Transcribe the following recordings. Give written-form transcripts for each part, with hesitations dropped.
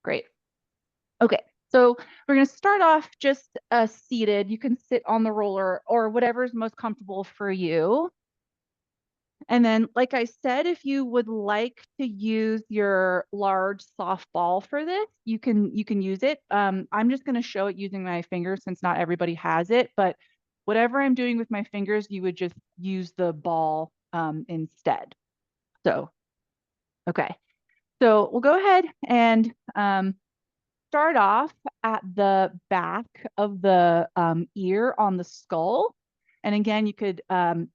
Great. Okay, so we're going to start off just seated. You can sit on the roller or whatever's most comfortable for you. And then, like I said, if you would like to use your large soft ball for this, you can use it. I'm just going to show it using my fingers since not everybody has it, but whatever I'm doing with my fingers, you would just use the ball instead. So, okay. So we'll go ahead and start off at the back of the ear on the skull. And again, you could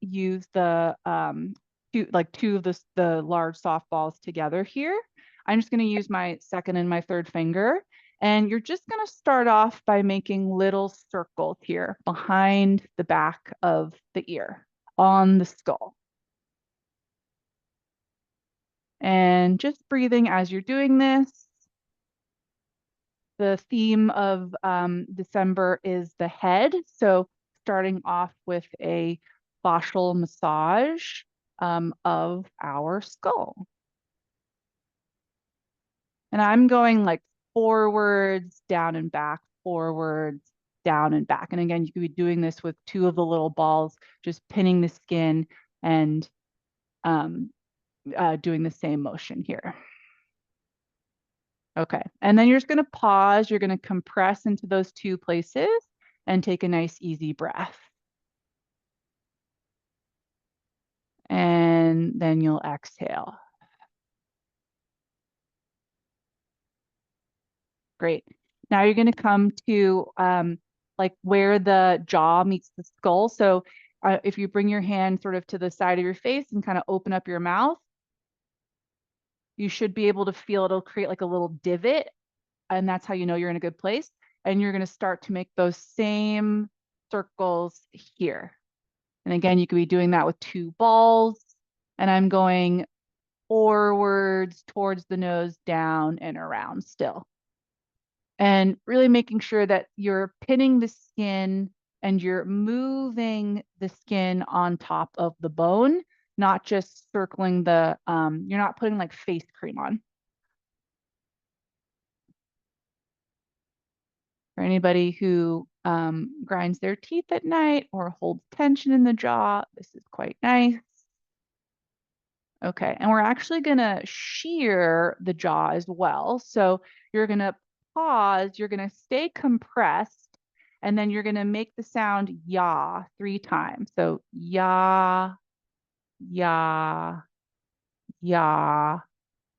use the two of the large softballs together here. I'm just going to use my second and my third finger. And you're just going to start off by making little circles here behind the back of the ear on the skull. And just breathing as you're doing this. The theme of December is the head. So starting off with a fascial massage of our skull. And I'm going like forwards, down and back, forwards, down and back. And again, you could be doing this with two of the little balls, just pinning the skin and doing the same motion here. Okay, and then you're just going to pause. You're going to compress into those two places and take a nice easy breath. And then you'll exhale. Great. Now you're going to come to like where the jaw meets the skull. So if you bring your hand sort of to the side of your face and kind of open up your mouth, you should be able to feel it'll create like a little divot. And that's how you know you're in a good place. And you're going to start to make those same circles here. And again, you could be doing that with two balls. And I'm going forwards towards the nose, down and around still. And really making sure that you're pinning the skin and you're moving the skin on top of the bone, not just circling the, you're not putting like face cream on. For anybody who grinds their teeth at night or holds tension in the jaw, this is quite nice. Okay, and we're actually going to shear the jaw as well. So you're going to pause, you're going to stay compressed, and then you're going to make the sound ya 3 times. So ya, ya, ya,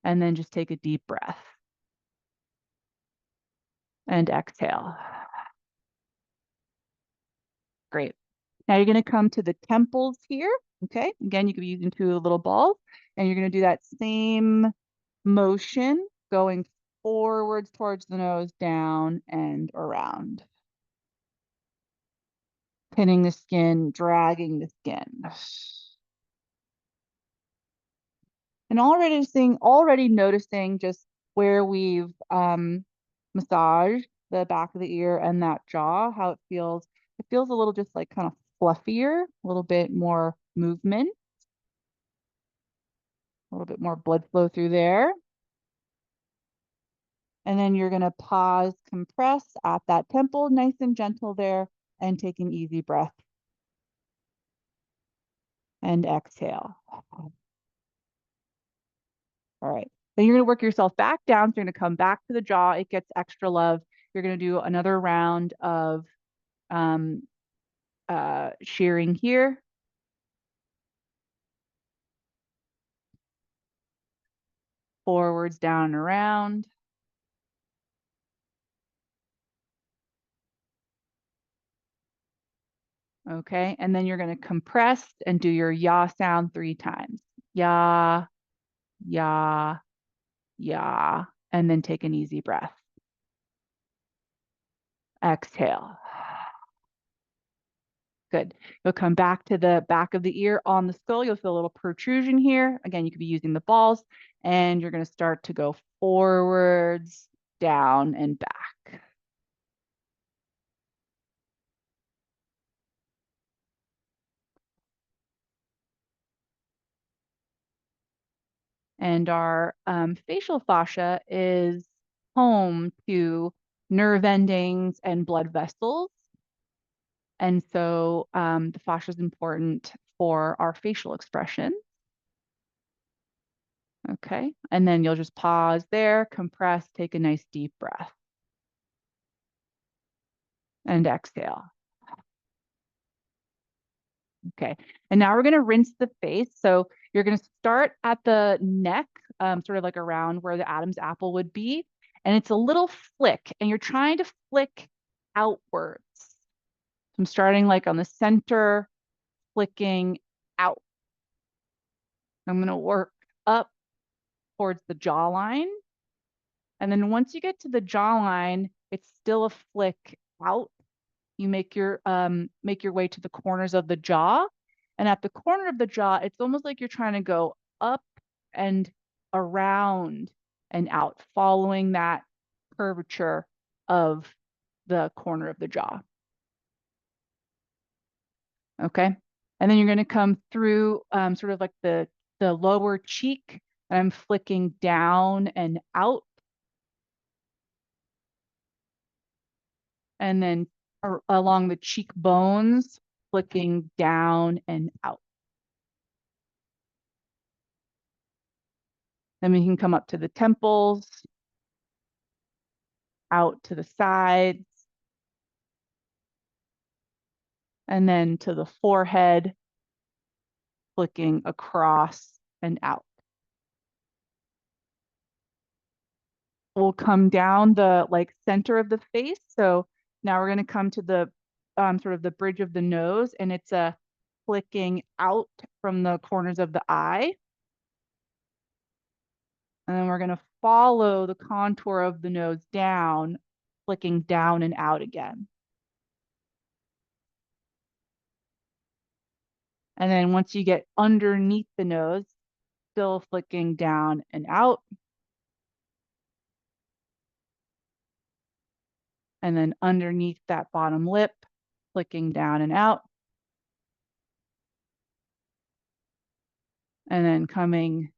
and then just take a deep breath and exhale. Great. Now you're going to come to the temples here. Okay, again, you could be using two little balls, and you're going to do that same motion going forwards towards the nose, down and around. Pinning the skin, dragging the skin. And already noticing just where we've massaged the back of the ear and that jaw, how it feels. It feels a little just like kind of fluffier, a little bit more movement, a little bit more blood flow through there. And then you're going to pause, compress at that temple, nice and gentle there, and take an easy breath. And exhale. All right. Then you're going to work yourself back down. So you're going to come back to the jaw. It gets extra love. You're going to do another round of shearing here. Forwards, down, and around. Okay. And then you're going to compress and do your ya sound 3 times. Ya, ya, ya. And then take an easy breath. Exhale. Good. You'll come back to the back of the ear on the skull. You'll feel a little protrusion here. Again, you could be using the balls, and you're going to start to go forwards, down, and back. And our facial fascia is home to nerve endings and blood vessels. And so the fascia is important for our facial expression. Okay. And then you'll just pause there, compress, take a nice deep breath, and exhale. Okay. And now we're going to rinse the face. So you're going to start at the neck, sort of like around where the Adam's apple would be. And it's a little flick, and you're trying to flick outwards. I'm starting like on the center, flicking out. I'm going to work up towards the jawline. And then once you get to the jawline, it's still a flick out. You make your way to the corners of the jaw. And at the corner of the jaw, it's almost like you're trying to go up and around and out, following that curvature of the corner of the jaw. Okay. And then you're going to come through sort of like the lower cheek. I'm flicking down and out. And then along the cheekbones, flicking down and out. Then we can come up to the temples, out to the sides, and then to the forehead, flicking across and out. We'll come down the center of the face. So now we're going to come to the sort of the bridge of the nose, and it's a flicking out from the corners of the eye. And then we're going to follow the contour of the nose down, flicking down and out again. And then once you get underneath the nose, still flicking down and out. And then underneath that bottom lip, flicking down and out. And then coming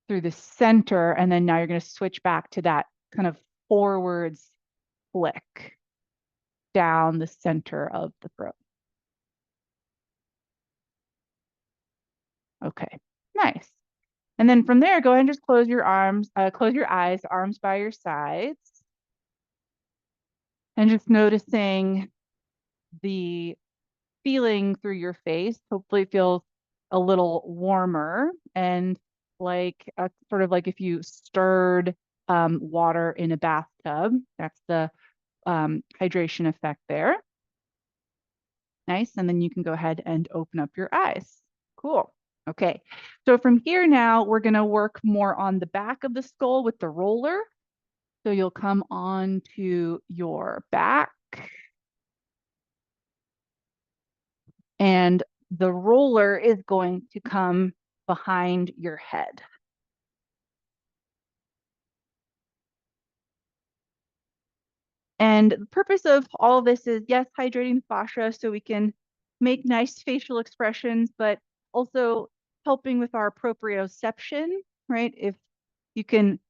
through the center. And then now you're going to switch back to that kind of forwards flick down the center of the throat. Okay, nice. And then from there, go ahead and just close your eyes, arms by your sides. And just noticing the feeling through your face. Hopefully it feels a little warmer, and like sort of like if you stirred water in a bathtub. That's the hydration effect there. Nice. And then you can go ahead and open up your eyes. Cool. Okay. So from here now, we're going to work more on the back of the skull with the roller. So you'll come on to your back, and the roller is going to come behind your head. And the purpose of all of this is, yes, hydrating the fascia so we can make nice facial expressions, but also helping with our proprioception, right? If you can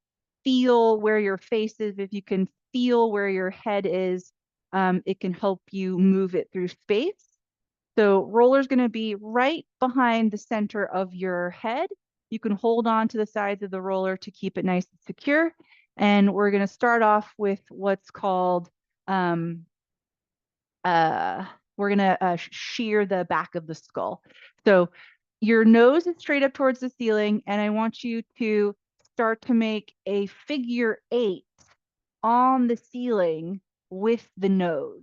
feel where your face is, if you can feel where your head is, it can help you move it through space. So roller's going to be right behind the center of your head. You can hold on to the sides of the roller to keep it nice and secure. And we're going to start off with what's called, we're going to shear the back of the skull. So your nose is straight up towards the ceiling, and I want you to start to make a figure 8 on the ceiling with the nose.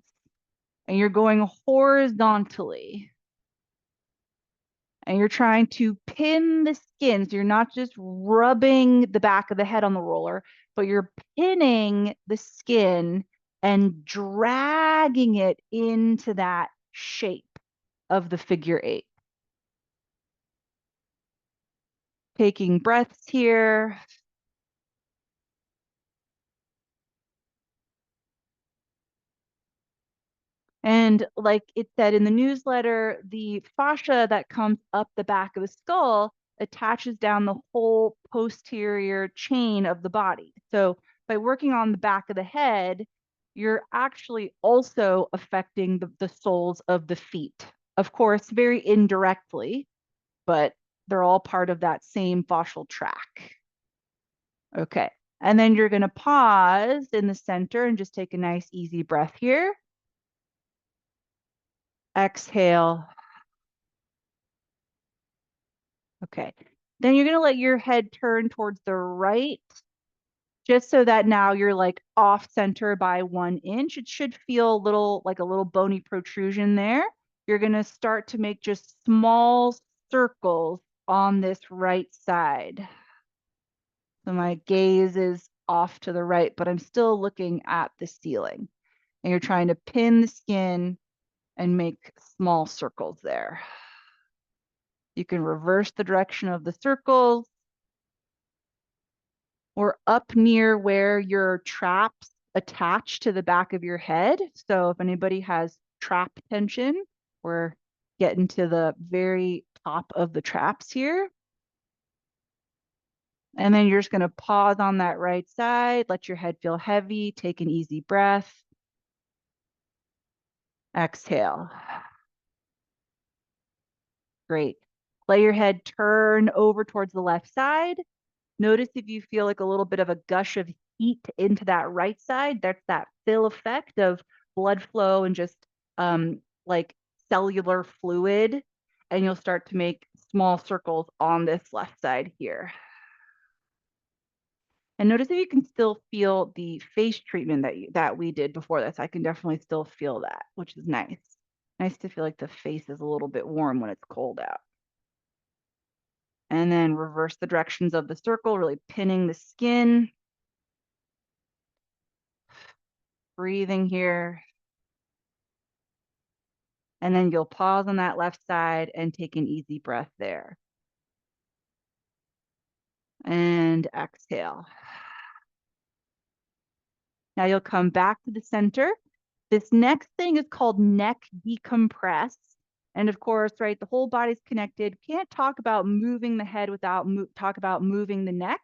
And you're going horizontally. And you're trying to pin the skin. So you're not just rubbing the back of the head on the roller, but you're pinning the skin and dragging it into that shape of the figure 8. Taking breaths here. And like it said in the newsletter, the fascia that comes up the back of the skull attaches down the whole posterior chain of the body. So by working on the back of the head, you're actually also affecting the soles of the feet. Of course, very indirectly, but they're all part of that same fascial tract. Okay. And then you're going to pause in the center and just take a nice, easy breath here. Exhale. Okay. Then you're going to let your head turn towards the right, just so that now you're like off center by 1 inch. It should feel like a little bony protrusion there. You're going to start to make just small circles on this right side. So my gaze is off to the right, but I'm still looking at the ceiling. And you're trying to pin the skin and make small circles there. You can reverse the direction of the circles or up near where your traps attach to the back of your head. So if anybody has trap tension, we're getting to the very top of the traps here. And then you're just going to pause on that right side, let your head feel heavy, take an easy breath. Exhale. Great. Let your head turn over towards the left side. Notice if you feel like a little bit of a gush of heat into that right side. That's that fill effect of blood flow and just like cellular fluid. And you'll start to make small circles on this left side here. And notice if you can still feel the face treatment that we did before this. I can definitely still feel that, which is nice. Nice to feel like the face is a little bit warm when it's cold out. And then reverse the directions of the circle, really pinning the skin. Breathing here. And then you'll pause on that left side and take an easy breath there. And exhale. Now you'll come back to the center. This next thing is called neck decompress. And of course, right, the whole body's connected. Can't talk about moving the head without talk about moving the neck.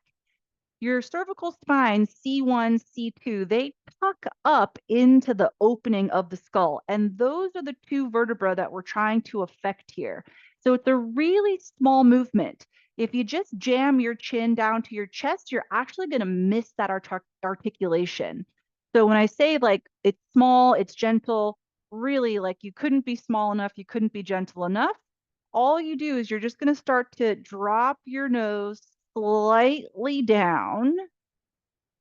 Your cervical spine, C1, C2, they tuck up into the opening of the skull. And those are the two vertebrae that we're trying to affect here. So it's a really small movement. If you just jam your chin down to your chest, you're actually going to miss that articulation. So when I say like it's small, it's gentle, really like you couldn't be small enough, you couldn't be gentle enough. All you do is you're just going to start to drop your nose slightly down.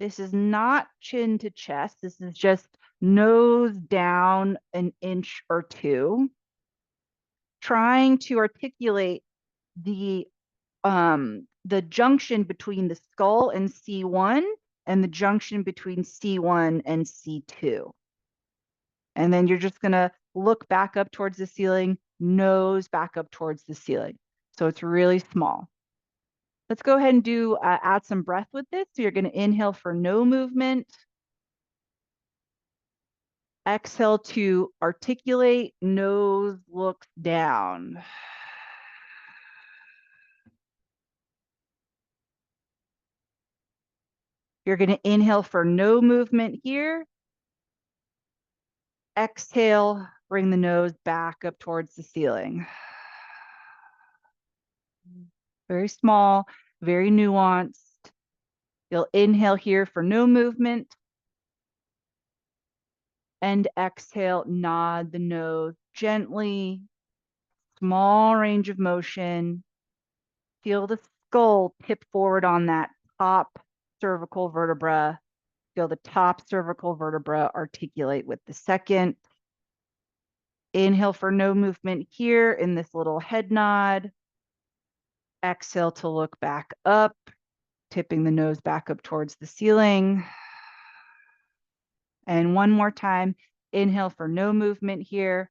This is not chin to chest. This is just nose down an inch or two. Trying to articulate the junction between the skull and C1 and the junction between C1 and C2. And then you're just going to look back up towards the ceiling, nose back up towards the ceiling. So it's really small. Let's go ahead and do add some breath with this. So you're going to inhale for no movement. Exhale to articulate, nose looks down. You're going to inhale for no movement here. Exhale, bring the nose back up towards the ceiling. Very small, very nuanced. You'll inhale here for no movement. And exhale, nod the nose gently. Small range of motion. Feel the skull tip forward on that top cervical vertebra. Feel the top cervical vertebra articulate with the second. Inhale for no movement here in this little head nod. Exhale to look back up, tipping the nose back up towards the ceiling. And one more time, inhale for no movement here.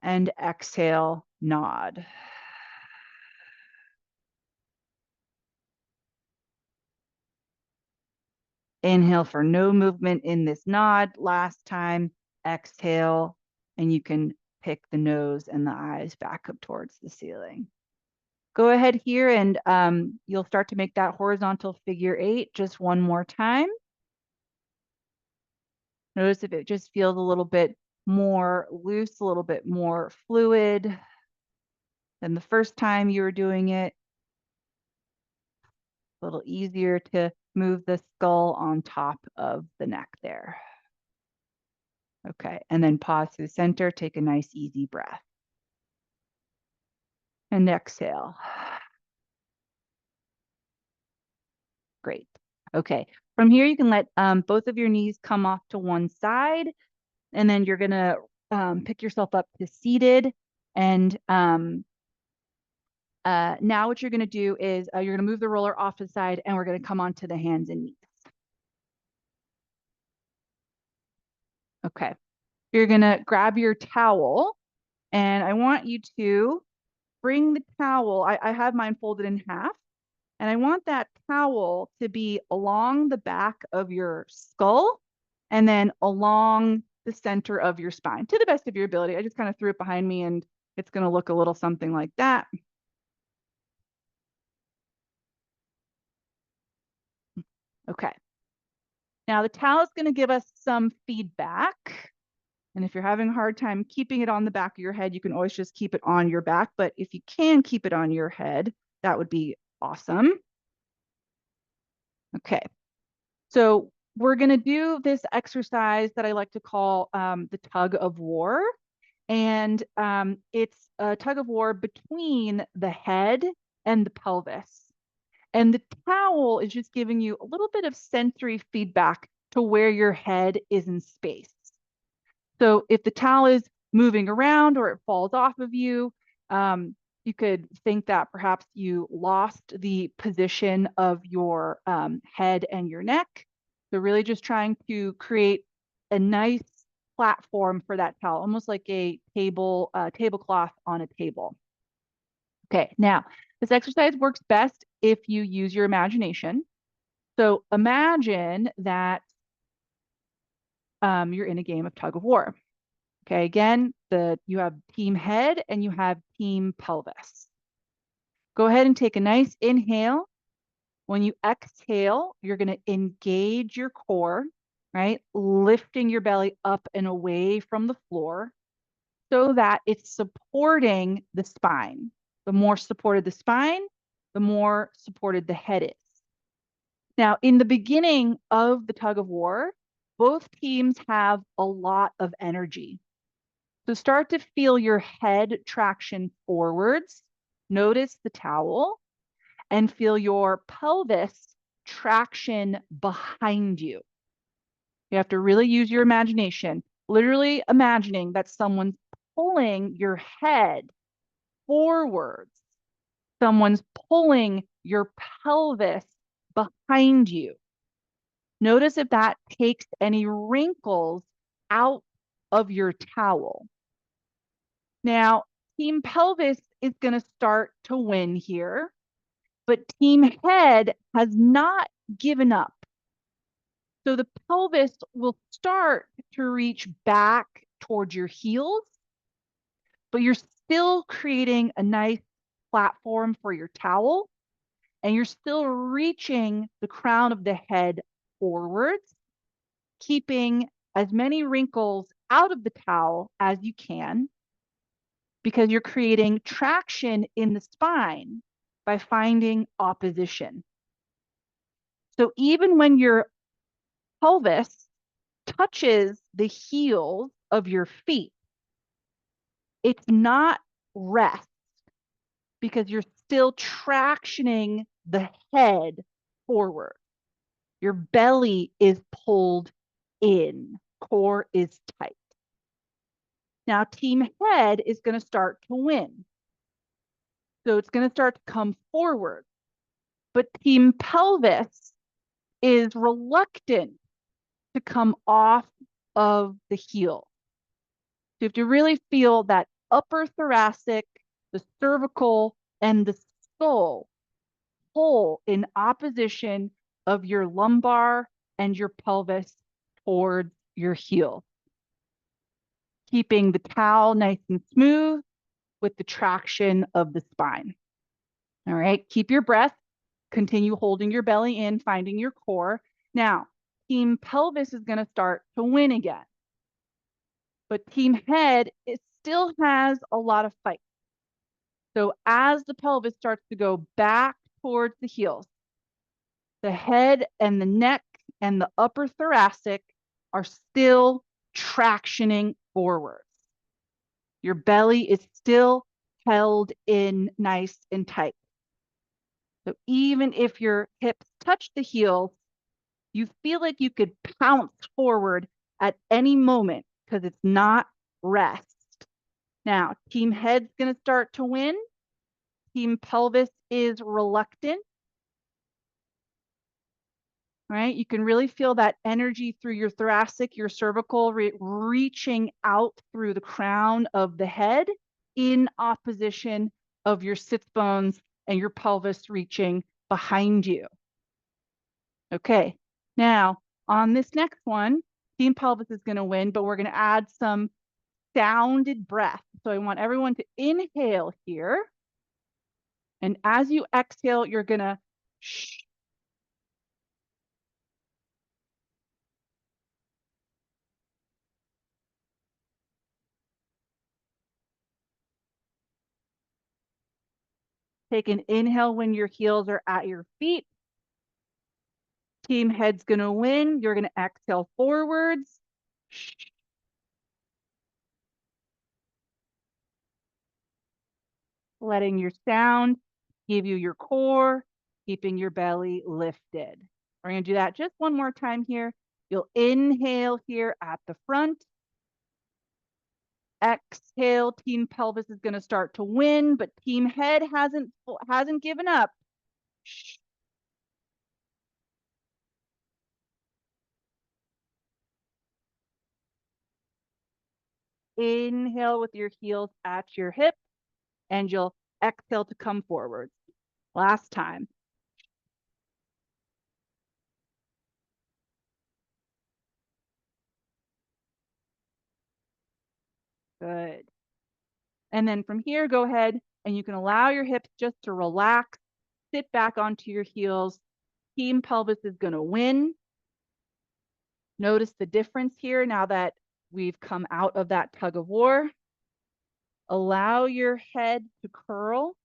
And exhale, nod. Inhale for no movement in this nod. Last time, exhale, and you can pick the nose and the eyes back up towards the ceiling. Go ahead here and you'll start to make that horizontal figure 8 just one more time. Notice if it just feels a little bit more loose, a little bit more fluid than the first time you were doing it. A little easier to move the skull on top of the neck there. Okay, and then pause through center, take a nice easy breath. And exhale. Great. Okay, from here you can let both of your knees come off to one side, and then you're gonna pick yourself up to seated. And now what you're gonna do is you're gonna move the roller off to the side, and we're gonna come onto the hands and knees. Okay, you're gonna grab your towel, and I want you to bring the towel. I have mine folded in half, and I want that towel to be along the back of your skull and then along the center of your spine to the best of your ability. I just kind of threw it behind me, and it's going to look a little something like that. Okay. Now the towel is going to give us some feedback. And if you're having a hard time keeping it on the back of your head, you can always just keep it on your back. But if you can keep it on your head, that would be awesome. Okay. So we're going to do this exercise that I like to call the tug of war. And it's a tug of war between the head and the pelvis. And the towel is just giving you a little bit of sensory feedback to where your head is in space. So if the towel is moving around or it falls off of you, you could think that perhaps you lost the position of your head and your neck. So really just trying to create a nice platform for that towel, almost like a tablecloth on a table. Okay, now this exercise works best if you use your imagination. So imagine that you're in a game of tug of war. Okay, again, you have team head and you have team pelvis. Go ahead and take a nice inhale. When you exhale, you're going to engage your core, right? Lifting your belly up and away from the floor so that it's supporting the spine. The more supported the spine, the more supported the head is. Now, in the beginning of the tug of war, both teams have a lot of energy. So start to feel your head traction forwards. Notice the towel and feel your pelvis traction behind you. You have to really use your imagination, literally imagining that someone's pulling your head forwards. Someone's pulling your pelvis behind you. Notice if that takes any wrinkles out of your towel. Now, team pelvis is going to start to win here, but team head has not given up. So the pelvis will start to reach back towards your heels, but you're still creating a nice platform for your towel, and you're still reaching the crown of the head forwards, keeping as many wrinkles out of the towel as you can, because you're creating traction in the spine by finding opposition. So even when your pelvis touches the heels of your feet, it's not rest because you're still tractioning the head forward. Your belly is pulled in, core is tight. Now, team head is going to start to win. So it's going to start to come forward. But team pelvis is reluctant to come off of the heel. So you have to really feel that upper thoracic, the cervical, and the skull pull in opposition of your lumbar and your pelvis towards your heel. Keeping the towel nice and smooth with the traction of the spine. All right, keep your breath. Continue holding your belly in, finding your core. Now, team pelvis is going to start to win again. But team head, it still has a lot of fight. So as the pelvis starts to go back towards the heels, the head and the neck and the upper thoracic are still tractioning forwards. Your belly is still held in nice and tight. So even if your hips touch the heels, you feel like you could pounce forward at any moment because it's not rest. Now, team head's going to start to win. Team pelvis is reluctant. Right? You can really feel that energy through your thoracic, your cervical, reaching out through the crown of the head in opposition of your sits bones and your pelvis reaching behind you. Okay, now on this next one, team pelvis is going to win, but we're going to add some sounded breath. So I want everyone to inhale here. And as you exhale, you're going to shh. Take an inhale when your heels are at your feet. Team head's going to win. You're going to exhale forwards. Letting your sound give you your core, keeping your belly lifted. We're going to do that just one more time here. You'll inhale here at the front. Exhale, team pelvis is going to start to win, but team head hasn't given up. Inhale with your heels at your hip, and you'll exhale to come forward. Last time. Good. And then from here, go ahead and you can allow your hips just to relax, sit back onto your heels. Team pelvis is going to win. Notice the difference here now that we've come out of that tug of war. Allow your head to curl.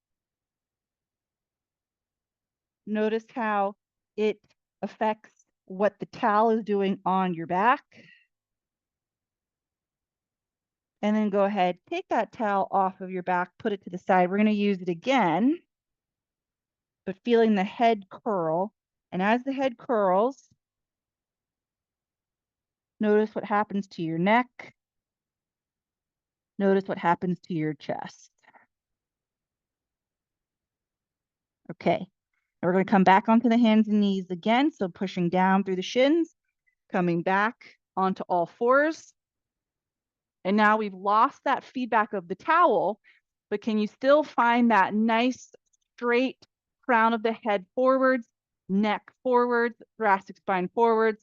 Notice how it affects what the towel is doing on your back. And then go ahead, take that towel off of your back, put it to the side. We're going to use it again, but feeling the head curl. And as the head curls, notice what happens to your neck. Notice what happens to your chest. Okay, and we're going to come back onto the hands and knees again. So pushing down through the shins, coming back onto all fours. And now we've lost that feedback of the towel, but can you still find that nice straight crown of the head forwards, neck forwards, thoracic spine forwards,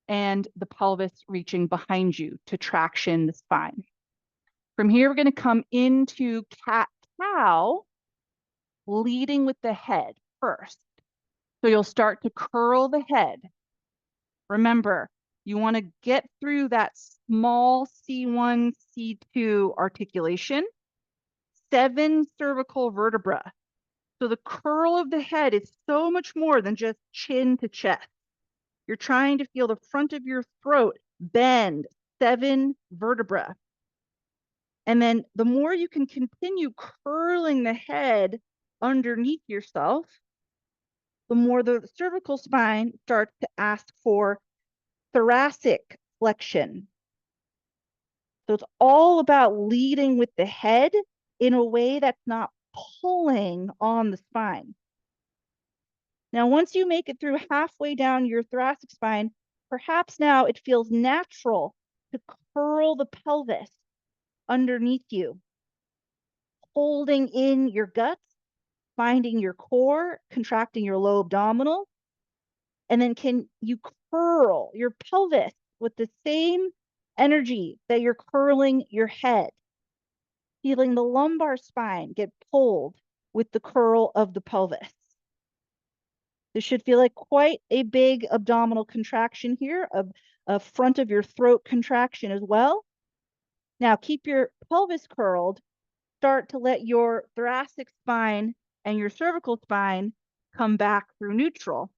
and the pelvis reaching behind you to traction the spine. From here, we're going to come into cat-cow, leading with the head first. So you'll start to curl the head. Remember, you want to get through that small C1, C2 articulation, 7 cervical vertebra. So the curl of the head is so much more than just chin to chest. You're trying to feel the front of your throat bend, 7 vertebra. And then the more you can continue curling the head underneath yourself, the more the cervical spine starts to ask for thoracic flexion. So it's all about leading with the head in a way that's not pulling on the spine. Now, once you make it through halfway down your thoracic spine, perhaps now it feels natural to curl the pelvis underneath you, holding in your guts, finding your core, contracting your low abdominal. And then can you curl your pelvis with the same energy that you're curling your head, feeling the lumbar spine get pulled with the curl of the pelvis. This should feel like quite a big abdominal contraction here, a front of your throat contraction as well. Now keep your pelvis curled. Start to let your thoracic spine and your cervical spine come back through neutral.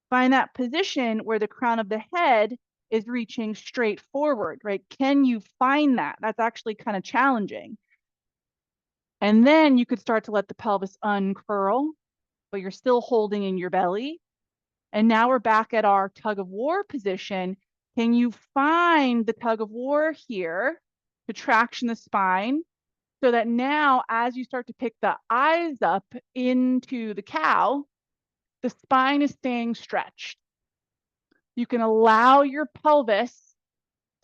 Find that position where the crown of the head is reaching straight forward, right? Can you find that? That's actually kind of challenging. And then you could start to let the pelvis uncurl, but you're still holding in your belly. And now we're back at our tug of war position. Can you find the tug of war here to traction the spine so that now as you start to pick the eyes up into the cow, the spine is staying stretched. You can allow your pelvis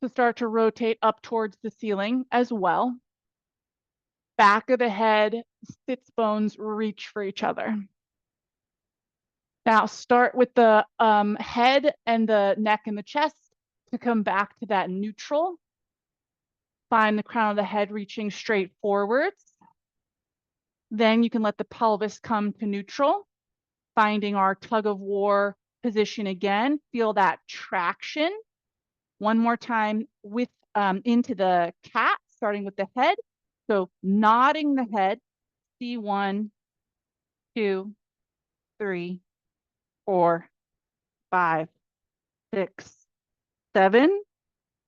to start to rotate up towards the ceiling as well. Back of the head, sits bones reach for each other. Now start with the head and the neck and the chest to come back to that neutral. Find the crown of the head reaching straight forwards. Then you can let the pelvis come to neutral, finding our tug of war position again. Feel that traction. One more time with into the cat, starting with the head. So nodding the head, see 1, 2, 3, 4, 5, 6, 7.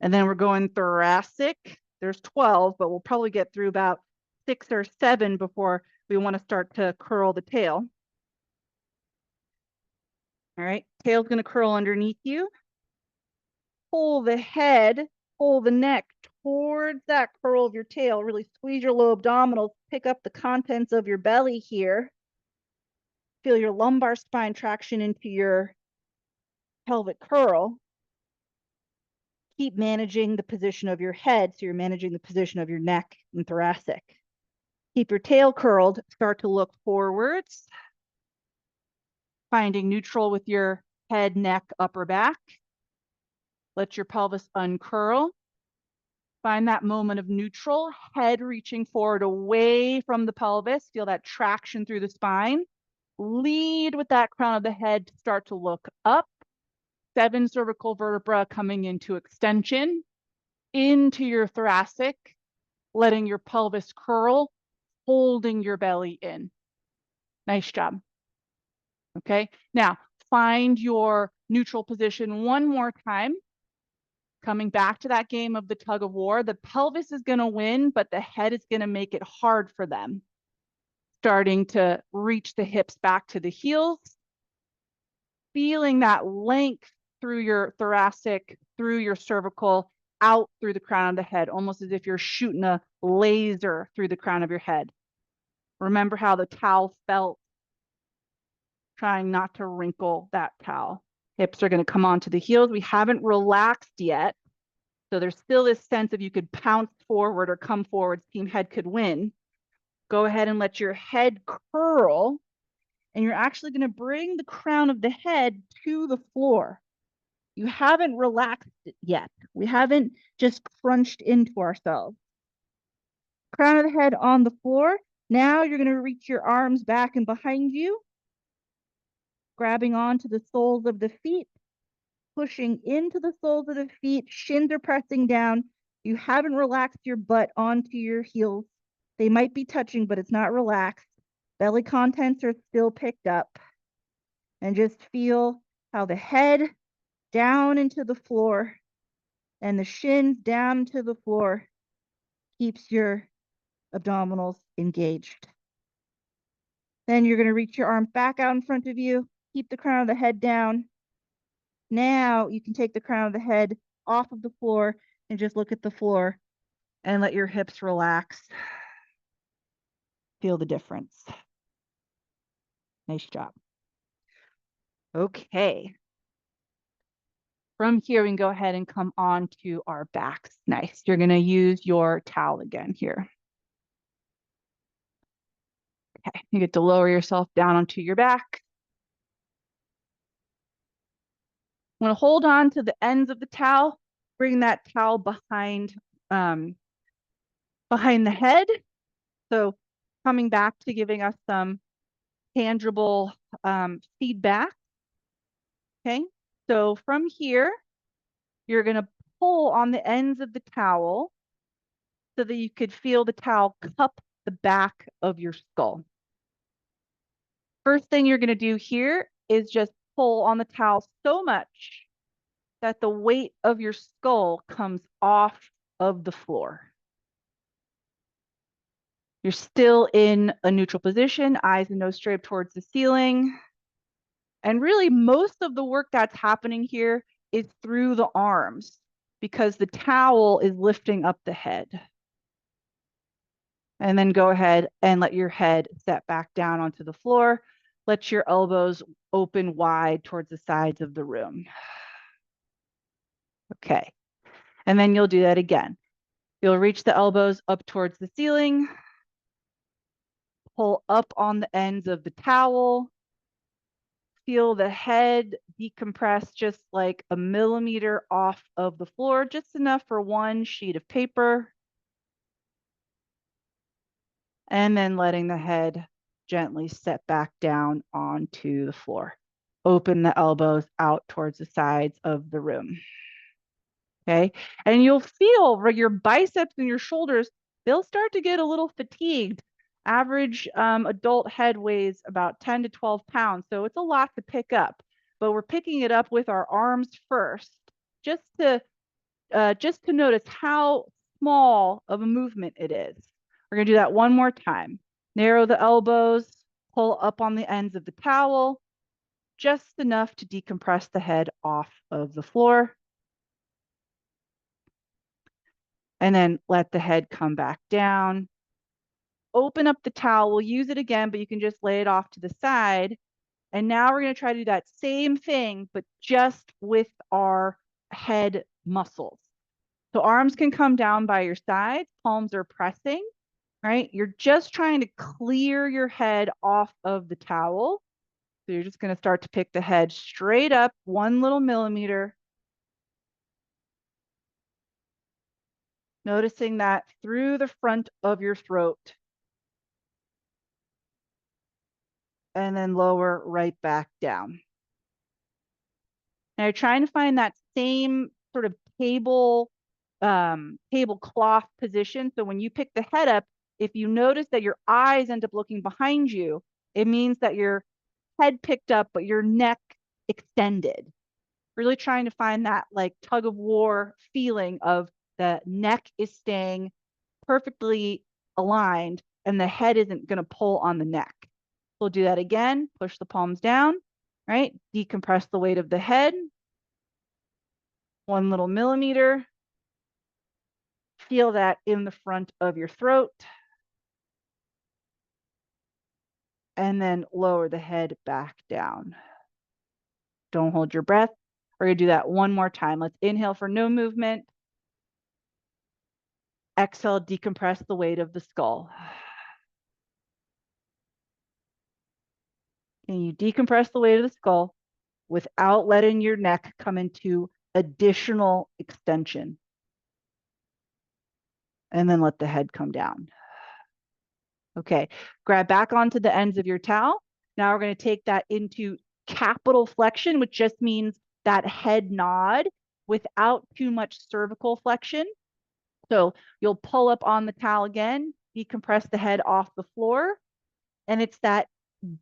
And then we're going thoracic. There's 12, but we'll probably get through about 6 or 7 before we want to start to curl the tail. All right, tail's going to curl underneath you. Pull the head, pull the neck towards that curl of your tail. Really squeeze your low abdominals, pick up the contents of your belly here. Feel your lumbar spine traction into your pelvic curl. Keep managing the position of your head, so you're managing the position of your neck and thoracic. Keep your tail curled, start to look forwards, finding neutral with your head, neck, upper back. Let your pelvis uncurl. Find that moment of neutral, head reaching forward away from the pelvis. Feel that traction through the spine. Lead with that crown of the head to start to look up. 7 cervical vertebra coming into extension, into your thoracic, letting your pelvis curl, holding your belly in. Nice job. Okay, now find your neutral position one more time. Coming back to that game of the tug of war, the pelvis is going to win, but the head is going to make it hard for them. Starting to reach the hips back to the heels. Feeling that length through your thoracic, through your cervical, out through the crown of the head, almost as if you're shooting a laser through the crown of your head. Remember how the towel felt. Trying not to wrinkle that towel. Hips are going to come onto the heels. We haven't relaxed yet. So there's still this sense of you could pounce forward or come forward. Team head could win. Go ahead and let your head curl. And you're actually going to bring the crown of the head to the floor. You haven't relaxed it yet. We haven't just crunched into ourselves. Crown of the head on the floor. Now you're going to reach your arms back and behind you, grabbing onto the soles of the feet, pushing into the soles of the feet, shins are pressing down. You haven't relaxed your butt onto your heels. They might be touching, but it's not relaxed. Belly contents are still picked up. And just feel how the head down into the floor and the shins down to the floor keeps your abdominals engaged. Then you're going to reach your arms back out in front of you. Keep the crown of the head down. Now you can take the crown of the head off of the floor and just look at the floor and let your hips relax. Feel the difference. Nice job. Okay. From here, we can go ahead and come on to our backs. Nice. You're going to use your towel again here. Okay. You get to lower yourself down onto your back. I'm going to hold on to the ends of the towel. Bring that towel behind the head. So coming back to giving us some tangible feedback. Okay, so from here, you're going to pull on the ends of the towel so that you could feel the towel cup the back of your skull. First thing you're going to do here is just pull on the towel so much that the weight of your skull comes off of the floor. You're still in a neutral position, eyes and nose straight up towards the ceiling. And really, most of the work that's happening here is through the arms because the towel is lifting up the head. And then go ahead and let your head set back down onto the floor. Let your elbows open wide towards the sides of the room. Okay. And then you'll do that again. You'll reach the elbows up towards the ceiling. Pull up on the ends of the towel. Feel the head decompress just like a millimeter off of the floor, just enough for one sheet of paper. And then letting the head gently set back down onto the floor. Open the elbows out towards the sides of the room. Okay, and you'll feel your biceps and your shoulders, they'll start to get a little fatigued. Average adult head weighs about 10 to 12 pounds, so it's a lot to pick up. But we're picking it up with our arms first, just to notice how small of a movement it is. We're gonna do that one more time. Narrow the elbows, pull up on the ends of the towel, just enough to decompress the head off of the floor. And then let the head come back down. Open up the towel. We'll use it again, but you can just lay it off to the side. And now we're going to try to do that same thing, but just with our head muscles. So arms can come down by your sides, palms are pressing, right? You're just trying to clear your head off of the towel. So you're just going to start to pick the head straight up, 1 little millimeter. Noticing that through the front of your throat. And then lower right back down. Now you're trying to find that same sort of tablecloth position. So when you pick the head up, if you notice that your eyes end up looking behind you, it means that your head picked up, but your neck extended. Really trying to find that like tug of war feeling of the neck is staying perfectly aligned and the head isn't going to pull on the neck. We'll do that again. Push the palms down, right? Decompress the weight of the head. 1 little millimeter. Feel that in the front of your throat. And then lower the head back down. Don't hold your breath. We're going to do that one more time. Let's inhale for no movement. Exhale, decompress the weight of the skull. And you decompress the weight of the skull without letting your neck come into additional extension. And then let the head come down. Okay, grab back onto the ends of your towel. Now we're going to take that into capital flexion, which just means that head nod without too much cervical flexion. So you'll pull up on the towel again, decompress the head off the floor, and it's that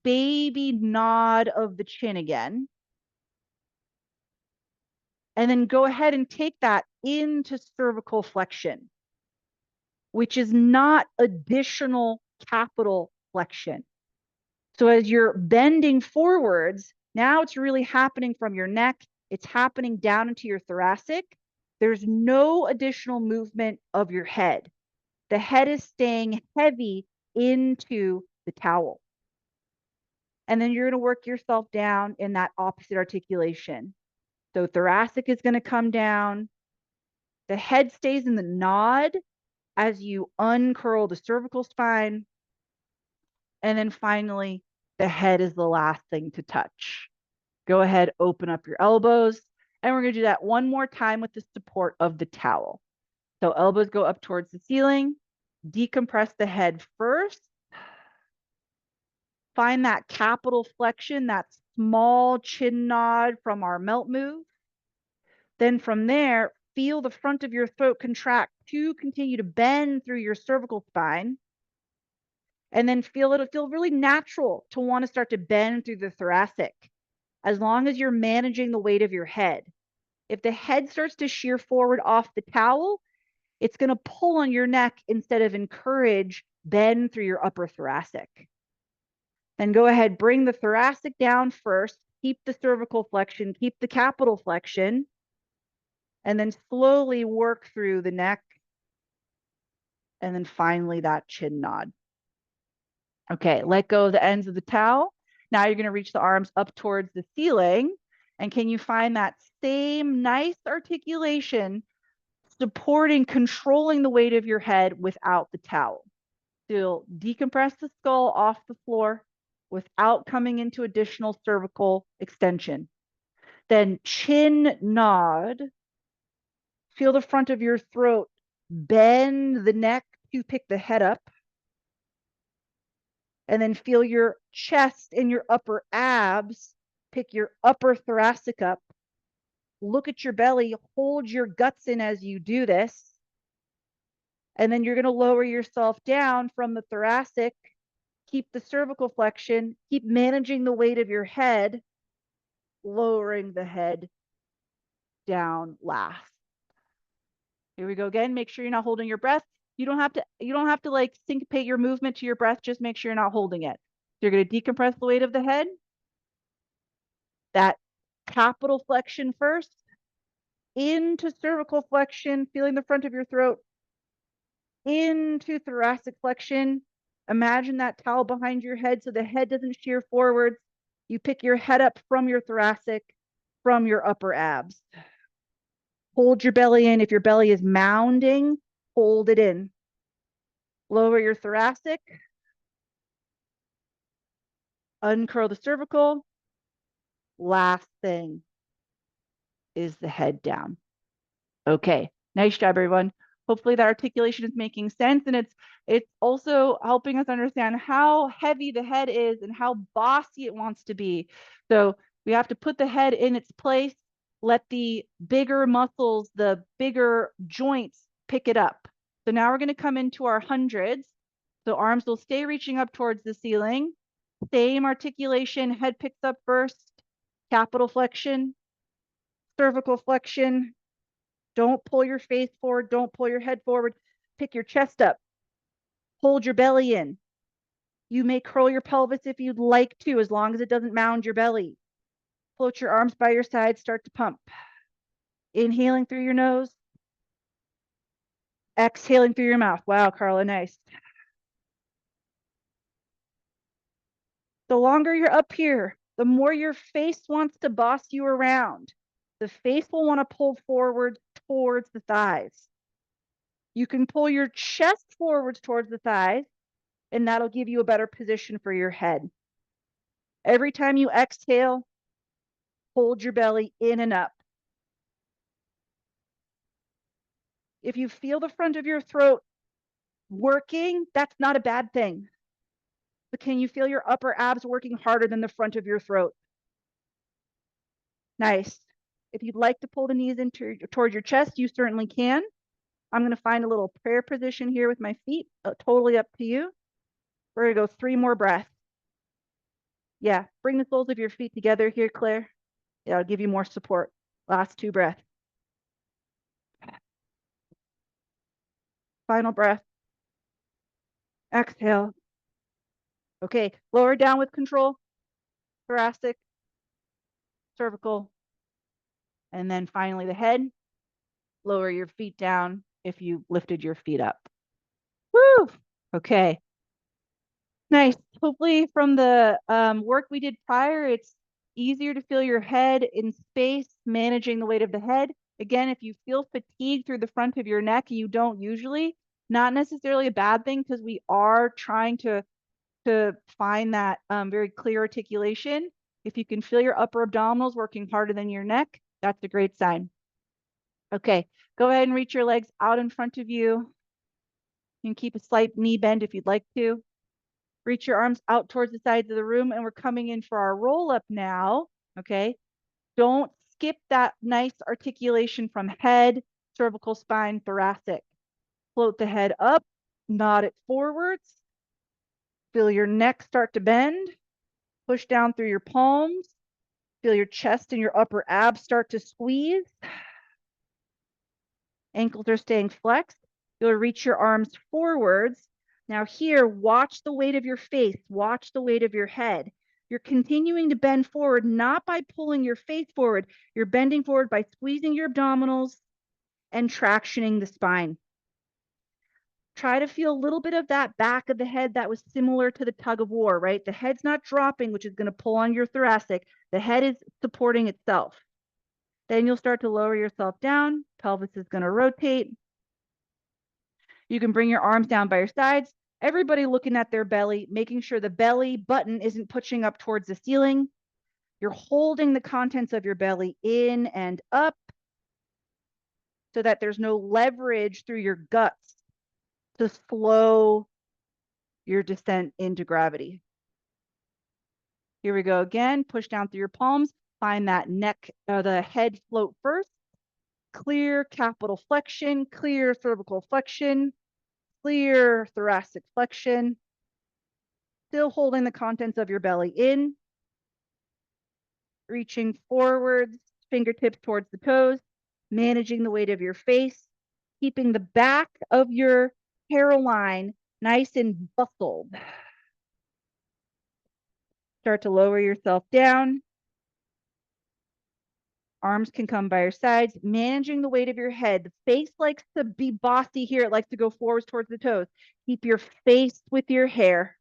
baby nod of the chin again. And then go ahead and take that into cervical flexion, which is not additional capital flexion. So as you're bending forwards, now it's really happening from your neck. It's happening down into your thoracic. There's no additional movement of your head. The head is staying heavy into the towel. And then you're going to work yourself down in that opposite articulation. So thoracic is going to come down. The head stays in the nod as you uncurl the cervical spine. And then finally, the head is the last thing to touch. Go ahead, open up your elbows. And we're going to do that one more time with the support of the towel. So elbows go up towards the ceiling. Decompress the head first. Find that capital flexion, that small chin nod from our melt move. Then from there, feel the front of your throat contract to continue to bend through your cervical spine. And then it'll feel really natural to want to start to bend through the thoracic, as long as you're managing the weight of your head. If the head starts to shear forward off the towel, it's going to pull on your neck instead of encourage bend through your upper thoracic. Then go ahead, bring the thoracic down first, keep the cervical flexion, keep the capital flexion, and then slowly work through the neck. And then finally that chin nod. Okay, let go of the ends of the towel. Now you're going to reach the arms up towards the ceiling. And can you find that same nice articulation, supporting, controlling the weight of your head without the towel? Still decompress the skull off the floor without coming into additional cervical extension. Then chin nod. Feel the front of your throat bend the neck to pick the head up. And then feel your chest and your upper abs pick your upper thoracic up. Look at your belly, hold your guts in as you do this. And then you're going to lower yourself down from the thoracic. Keep the cervical flexion, keep managing the weight of your head, lowering the head down last. Here we go again. Make sure you're not holding your breath. You don't have to like syncopate your movement to your breath. Just make sure you're not holding it. You're going to decompress the weight of the head. That capital flexion first, into cervical flexion, feeling the front of your throat, into thoracic flexion. Imagine that towel behind your head so the head doesn't shear forwards. You pick your head up from your thoracic, from your upper abs. Hold your belly in. If your belly is mounding, hold it in. Lower your thoracic. Uncurl the cervical. Last thing is the head down. Okay, nice job, everyone. Hopefully that articulation is making sense, and it's also helping us understand how heavy the head is and how bossy it wants to be. So we have to put the head in its place, let the bigger muscles, the bigger joints pick it up. So now we're going to come into our hundreds. So arms will stay reaching up towards the ceiling. Same articulation, head picks up first, capital flexion, cervical flexion. Don't pull your face forward. Don't pull your head forward. Pick your chest up. Hold your belly in. You may curl your pelvis if you'd like to, as long as it doesn't mound your belly. Float your arms by your side. Start to pump. Inhaling through your nose. Exhaling through your mouth. Wow, Carla, nice. The longer you're up here, the more your face wants to boss you around. The face will want to pull forward towards the thighs. You can pull your chest forwards towards the thighs, and that'll give you a better position for your head. Every time you exhale, hold your belly in and up. If you feel the front of your throat working, that's not a bad thing. But can you feel your upper abs working harder than the front of your throat? Nice. If you'd like to pull the knees toward your chest, you certainly can. I'm going to find a little prayer position here with my feet. Totally up to you. We're going to go 3 more breaths. Yeah, bring the soles of your feet together here, Claire. Yeah, I'll give you more support. Last 2 breaths. Final breath. Exhale. Okay, lower down with control. Thoracic, cervical, and then finally the head. Lower your feet down if you lifted your feet up. Woo! Okay. Nice. Hopefully from the work we did prior, it's easier to feel your head in space, managing the weight of the head. Again, if you feel fatigued through the front of your neck, you don't usually, not necessarily a bad thing, because we are trying to find that very clear articulation. If you can feel your upper abdominals working harder than your neck, that's a great sign. Okay, go ahead and reach your legs out in front of you. You can keep a slight knee bend if you'd like to. Reach your arms out towards the sides of the room, and we're coming in for our roll up now, okay? Don't skip that nice articulation from head, cervical spine, thoracic. Float the head up, nod it forwards. Feel your neck start to bend. Push down through your palms. Feel your chest and your upper abs start to squeeze. Ankles are staying flexed. You'll reach your arms forwards. Now here, watch the weight of your face. Watch the weight of your head. You're continuing to bend forward, not by pulling your face forward. You're bending forward by squeezing your abdominals and tractioning the spine. Try to feel a little bit of that back of the head that was similar to the tug of war, right? The head's not dropping, which is going to pull on your thoracic. The head is supporting itself. Then you'll start to lower yourself down. Pelvis is going to rotate. You can bring your arms down by your sides. Everybody looking at their belly, making sure the belly button isn't pushing up towards the ceiling. You're holding the contents of your belly in and up so that there's no leverage through your guts to slow your descent into gravity. Here we go again. Push down through your palms. Find that neck, the head float first. Clear capital flexion, clear cervical flexion, clear thoracic flexion. Still holding the contents of your belly in. Reaching forwards, fingertips towards the toes. Managing the weight of your face. Keeping the back of your hairline nice and bustled. Start to lower yourself down. Arms can come by your sides, managing the weight of your head. The face likes to be bossy here. It likes to go forwards towards the toes. Keep your face with your hair.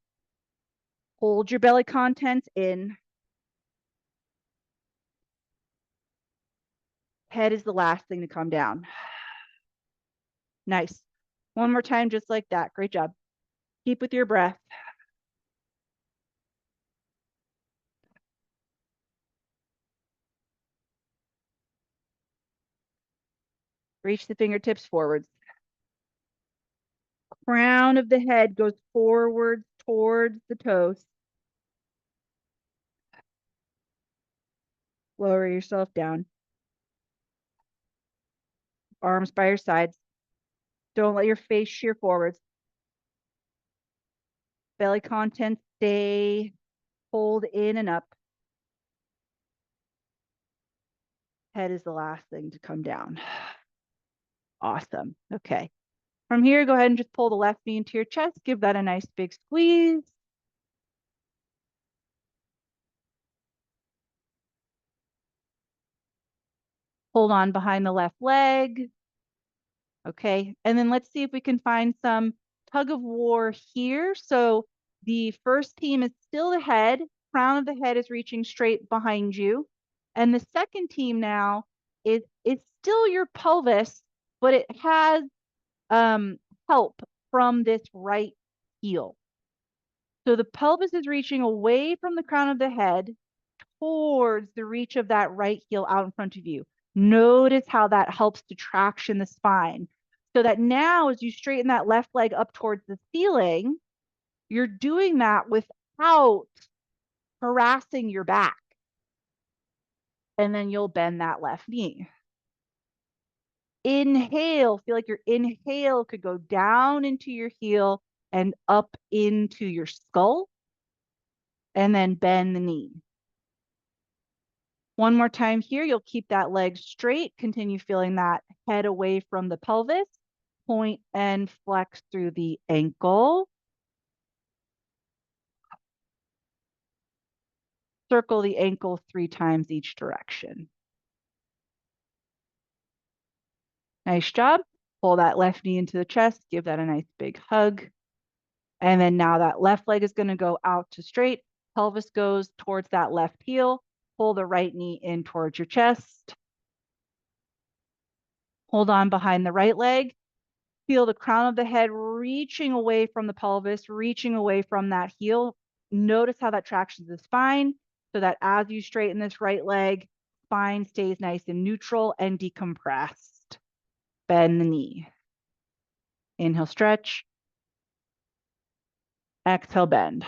Hold your belly contents in. Head is the last thing to come down. Nice. One more time, just like that. Great job. Keep with your breath. Reach the fingertips forwards. Crown of the head goes forward towards the toes. Lower yourself down. Arms by your sides. Don't let your face shear forwards. Belly contents stay pulled in and up. Head is the last thing to come down. Awesome. Okay. From here, go ahead and just pull the left knee into your chest. Give that a nice big squeeze. Hold on behind the left leg. Okay. And then let's see if we can find some tug of war here. So the first team is still the head. Crown of the head is reaching straight behind you. And the second team now is still your pelvis, but it has help from this right heel. So the pelvis is reaching away from the crown of the head towards the reach of that right heel out in front of you. Notice how that helps to traction the spine. So that now as you straighten that left leg up towards the ceiling, you're doing that without harassing your back. And then you'll bend that left knee. Inhale, feel like your inhale could go down into your heel and up into your skull. And then bend the knee. One more time here, you'll keep that leg straight, continue feeling that head away from the pelvis, point and flex through the ankle. Circle the ankle 3 times each direction. Nice job. Pull that left knee into the chest, give that a nice big hug. And then now that left leg is going to go out to straight. Pelvis goes towards that left heel. Pull the right knee in towards your chest. Hold on behind the right leg. Feel the crown of the head reaching away from the pelvis, reaching away from that heel. Notice how that tractions the spine so that as you straighten this right leg, spine stays nice and neutral and decompressed. Bend the knee. Inhale, stretch. Exhale, bend.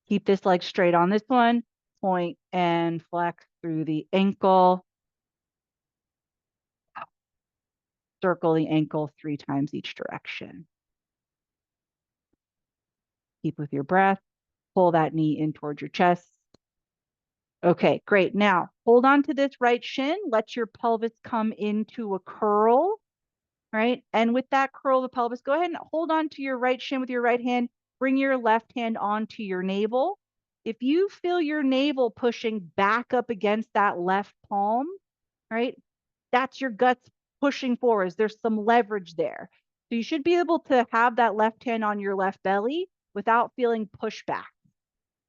Keep this leg straight on this one. Point and flex through the ankle. Circle the ankle 3 times each direction. Keep with your breath. Pull that knee in towards your chest. Okay, great. Now, hold on to this right shin. Let your pelvis come into a curl, right? And with that curl of the pelvis, go ahead and hold on to your right shin with your right hand. Bring your left hand onto your navel. If you feel your navel pushing back up against that left palm, right? That's your guts pushing forwards. There's some leverage there. So you should be able to have that left hand on your left belly without feeling pushback.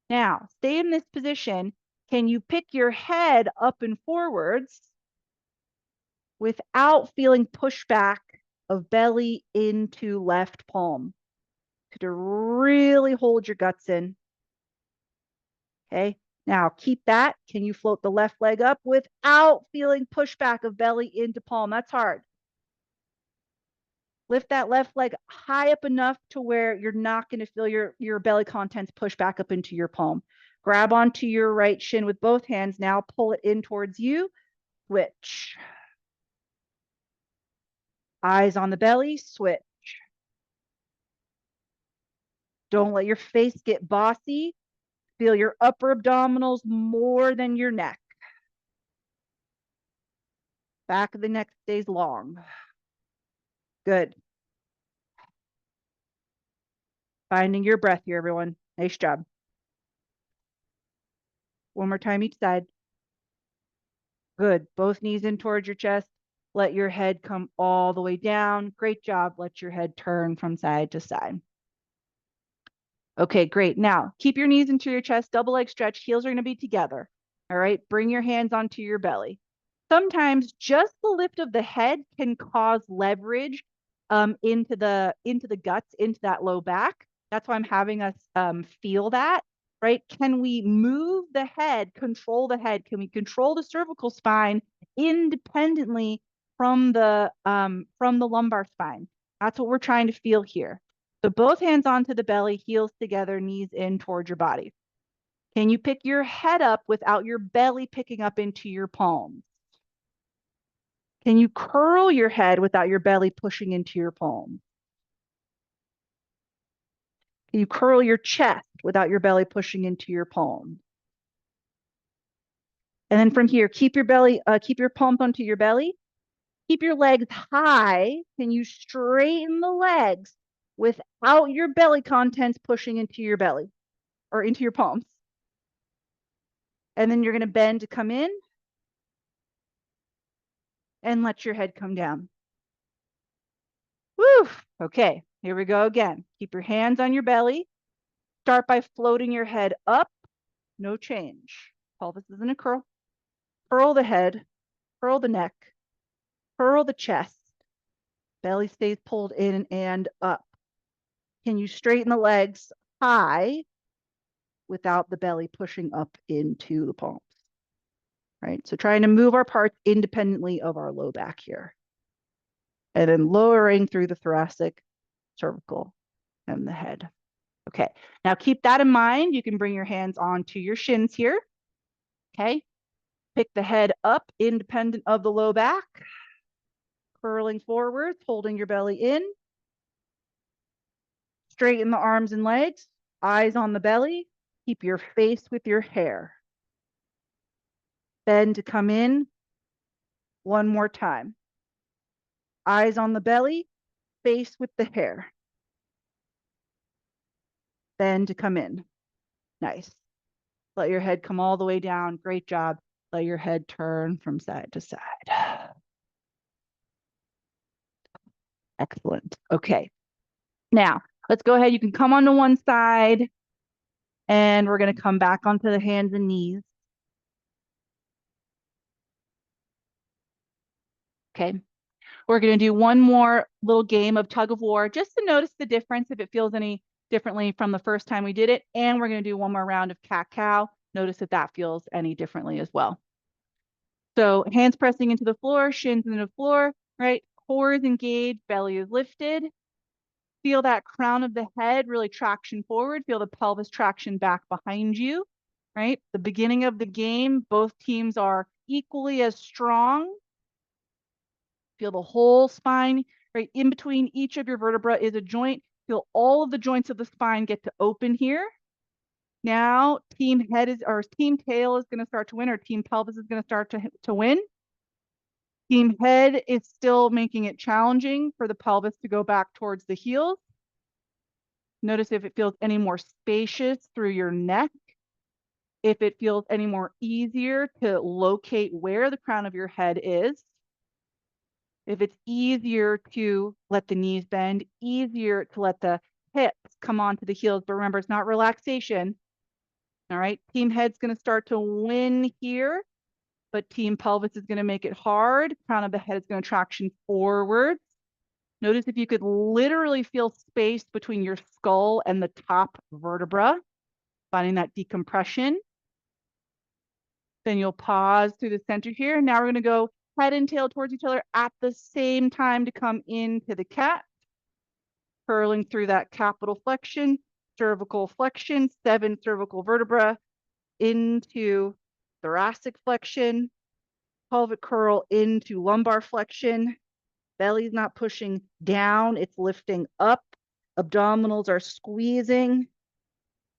Now, stay in this position. Can you pick your head up and forwards without feeling pushback of belly into left palm? To really hold your guts in. Okay. Now keep that. Can you float the left leg up without feeling pushback of belly into palm? That's hard. Lift that left leg high up enough to where you're not going to feel your belly contents push back up into your palm. Grab onto your right shin with both hands. Now pull it in towards you. Switch. Eyes on the belly. Switch. Don't let your face get bossy. Feel your upper abdominals more than your neck. Back of the neck stays long. Good. Finding your breath here, everyone. Nice job. One more time each side. Good. Both knees in towards your chest. Let your head come all the way down. Great job. Let your head turn from side to side. Okay, great. Now, keep your knees into your chest, double leg stretch. Heels are going to be together. All right. Bring your hands onto your belly. Sometimes just the lift of the head can cause leverage into the guts, into that low back. That's why I'm having us feel that, right? Can we move the head, control the head? Can we control the cervical spine independently from the lumbar spine? That's what we're trying to feel here. So both hands onto the belly, heels together, knees in towards your body. Can you pick your head up without your belly picking up into your palms? Can you curl your head without your belly pushing into your palms? Can you curl your chest without your belly pushing into your palms? And then from here, keep your palms onto your belly. Keep your legs high. Can you straighten the legs without your belly contents pushing into your belly or into your palms? And then you're going to bend to come in and let your head come down. Woo! Okay, here we go again. Keep your hands on your belly. Start by floating your head up. No change. Pelvis is in a curl. Curl the head, curl the neck, curl the chest. Belly stays pulled in and up. Can you straighten the legs high without the belly pushing up into the palms? Right, so trying to move our parts independently of our low back here. And then lowering through the thoracic, cervical, and the head. Okay, now keep that in mind. You can bring your hands onto your shins here. Okay, pick the head up independent of the low back. Curling forwards, holding your belly in. Straighten the arms and legs, eyes on the belly. Keep your face with your hair. Bend to come in. One more time. Eyes on the belly, face with the hair. Bend to come in. Nice. Let your head come all the way down. Great job. Let your head turn from side to side. Excellent. Okay. Now, let's go ahead. You can come onto one side, and we're going to come back onto the hands and knees. Okay. We're going to do one more little game of tug of war just to notice the difference if it feels any differently from the first time we did it. And we're going to do one more round of cat-cow. Notice if that feels any differently as well. So hands pressing into the floor, shins into the floor, right? Core is engaged, belly is lifted. Feel that crown of the head really traction forward. Feel the pelvis traction back behind you, right? The beginning of the game, both teams are equally as strong. Feel the whole spine, right? In between each of your vertebrae is a joint. Feel all of the joints of the spine get to open here. Now team head is, or team tail is going to start to win, or team pelvis is going to start to win. Team head is still making it challenging for the pelvis to go back towards the heels. Notice if it feels any more spacious through your neck, if it feels any more easier to locate where the crown of your head is, if it's easier to let the knees bend, easier to let the hips come onto the heels. But remember, it's not relaxation. All right, team head's going to start to win here, but team pelvis is going to make it hard. Crown of the head is going to traction forwards. Notice if you could literally feel space between your skull and the top vertebra, finding that decompression. Then you'll pause through the center here. Now we're going to go head and tail towards each other at the same time to come into the cat. Curling through that capital flexion, cervical flexion, 7 cervical vertebra into thoracic flexion, pelvic curl into lumbar flexion. Belly's not pushing down, it's lifting up. Abdominals are squeezing.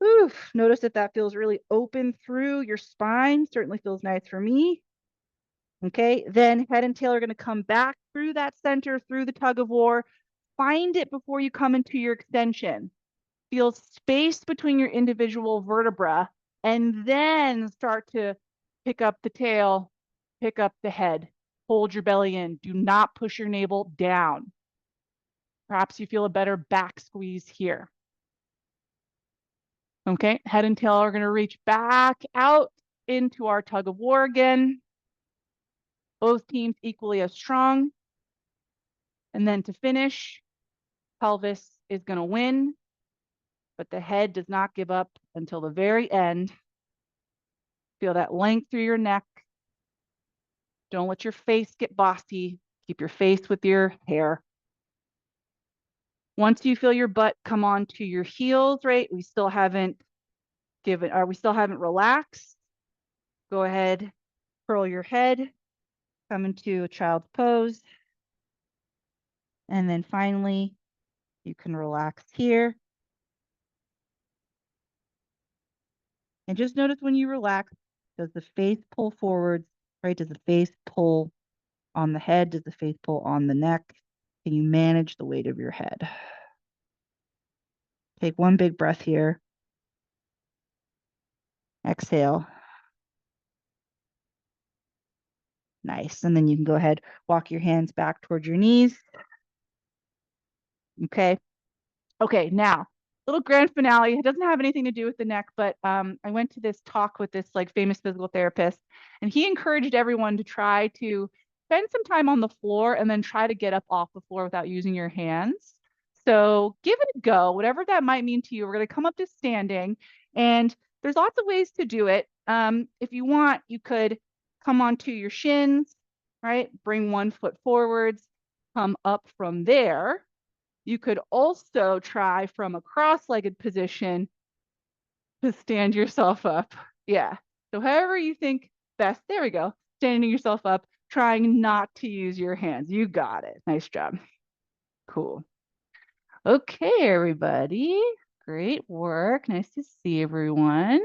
Oof, notice if that feels really open through your spine. Certainly feels nice for me. Okay, then head and tail are going to come back through that center, through the tug of war. Find it before you come into your extension. Feel space between your individual vertebra, and then start to pick up the tail, pick up the head. Hold your belly in. Do not push your navel down. Perhaps you feel a better back squeeze here. Okay, head and tail are going to reach back out into our tug of war again. Both teams equally as strong. And then to finish, pelvis is going to win, but the head does not give up until the very end. Feel that length through your neck. Don't let your face get bossy. Keep your face with your hair. Once you feel your butt come onto your heels, right? We still haven't relaxed. Go ahead, curl your head, come into a child's pose. And then finally, you can relax here. And just notice when you relax, does the face pull forwards, right? Does the face pull on the head? Does the face pull on the neck? Can you manage the weight of your head? Take one big breath here. Exhale. Nice. And then you can go ahead, walk your hands back towards your knees. Okay. Okay, now, little grand finale. It doesn't have anything to do with the neck, but I went to this talk with this like famous physical therapist, and he encouraged everyone to try to spend some time on the floor and then try to get up off the floor without using your hands. So give it a go, whatever that might mean to you. We're going to come up to standing, and there's lots of ways to do it. If you want, you could come onto your shins, right? Bring one foot forwards, come up from there. You could also try from a cross-legged position to stand yourself up. Yeah. So however you think best, there we go. Standing yourself up, trying not to use your hands. You got it. Nice job. Cool. Okay, everybody. Great work. Nice to see everyone.